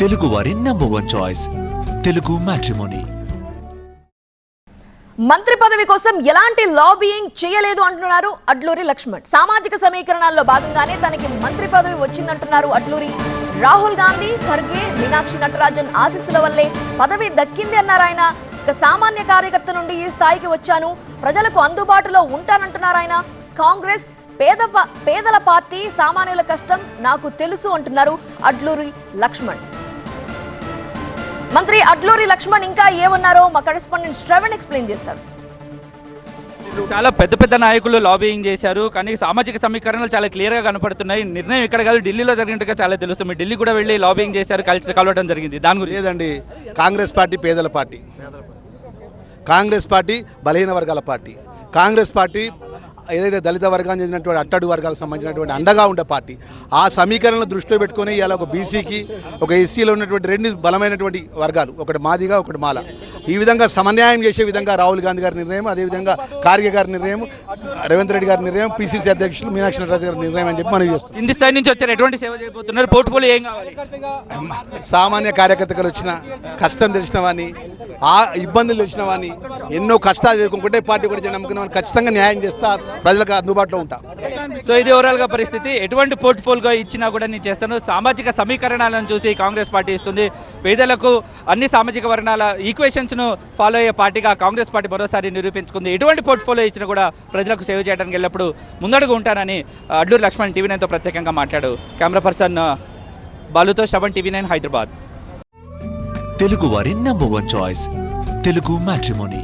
తెలుగు వారి number 1 choice Telugu matrimony. మంత్రి పదవి కోసం ఎలాంటి లాబియింగ్ చేయలేదు అంటున్నారు అడ్లూరి లక్ష్మణ్. సామాజిక సమీకరణాల్లో భాగంగానే తనకి మంత్రి పదవి వచ్చిందంటున్నారు అడ్లూరి. రాహుల్ గాంధీ, ఖర్గే, మీనాక్షి నటరాజన్ ఆశీస్సుల వల్లే పదవి దక్కింది అన్నారు ఆయన. ఇక సామాన్య కార్యకర్త నుండి ఈ స్థాయికి వచ్చాను, ప్రజలకు అందుబాటులో ఉంటానంటున్నారు ఆయన. కాంగ్రెస్ పేదల పార్టీ, సామాన్యుల కష్టం నాకు తెలుసు అంటున్నారు అడ్లూరి లక్ష్మణ్. మంత్రి అడ్లూరి లక్ష్మణ్ ఇంకా ఏమన్నారో మా కరెస్పాండెంట్ శ్రవణ్ ఎక్స్ప్లెయిన్ చేస్తారు. చాలా పెద్ద పెద్ద నాయకులు లాబియింగ్ చేశారు, కానీ సామాజిక సమీకరణలు చాలా క్లియర్గా కనపడుతున్నాయి. నిర్ణయం ఇక్కడ కాదు, ఢిల్లీలో జరిగినట్టుగా చాలా తెలుస్తుంది. ఢిల్లీ కూడా వెళ్ళి లాబియింగ్ చేశారు, కలవడం జరిగింది. దాని గురించి లేదండి, కాంగ్రెస్ పార్టీ పేదల పార్టీ, కాంగ్రెస్ పార్టీ బలహీన వర్గాల పార్టీ, కాంగ్రెస్ పార్టీ ఏదైతే దళిత వర్గానికి చెందినటువంటి అట్టడుగు వర్గాలకు సంబంధించినటువంటి అండగా ఉండే పార్టీ. ఆ సమీకరణను దృష్టిలో పెట్టుకుని ఇవాళ ఒక బీసీకి, ఒక ఎస్సీలో ఉన్నటువంటి రెండు బలమైనటువంటి వర్గాలు, ఒకటి మాదిగా, ఒకటి మాల, ఈ విధంగా సమన్యాయం చేసే విధంగా రాహుల్ గాంధీ గారి నిర్ణయం, అదేవిధంగా ఖార్గే గారి నిర్ణయం, రేవంత్ రెడ్డి గారి నిర్ణయం, పిసిసి అధ్యక్షులు మీనాక్షి నటరాజన్ గారి నిర్ణయం అని చెప్పి మనం చేస్తాం. కింది స్థాయి నుంచి వచ్చారు, ఎటువంటి సేవ చేయబోతున్నారు? పోర్ట్ఫోలియో ఏం కావాలి? సామాన్య కార్యకర్తలు వచ్చిన కష్టం తెలిసిన వాడిని, ఆ ఇబ్బందులు తెలిసిన వాడిని, ఎన్నో కష్టాలు ఎదుర్కొంటే పార్టీ కూడా నమ్ముకున్న వాడిని ఖచ్చితంగా న్యాయం చేస్తా, ప్రజలకు అందుబాటులో ఉంటా. సో ఇది ఓవరాల్ గా పరిస్థితి. ఎటువంటి పోర్ట్ఫోలియో ఇచ్చినా కూడా నేను చేస్తాను. సామాజిక సమీకరణాలను చూసి కాంగ్రెస్ పార్టీ ఇస్తుంది. పేదలకు అన్ని సామాజిక వర్ణాల ఈక్వేషన్స్ ను ఫాలో అయ్యే పార్టీగా కాంగ్రెస్ పార్టీ మరోసారి నిరూపించుకుంది. ఎటువంటి పోర్ట్ఫోలియో ఇచ్చినా కూడా ప్రజలకు సేవ చేయడానికి ఎల్లప్పుడూ ముందడుగు ఉంటానని అడ్లూరి లక్ష్మణ్ టీవీ9తో ప్రత్యేకంగా మాట్లాడు. కెమెరా పర్సన్ బాలుతో శ్రవణ్, టీవీ9 హైదరాబాద్. తెలుగు వారి నంబర్ 1 చాయిస్ తెలుగు మ్యాట్రిమోనీ.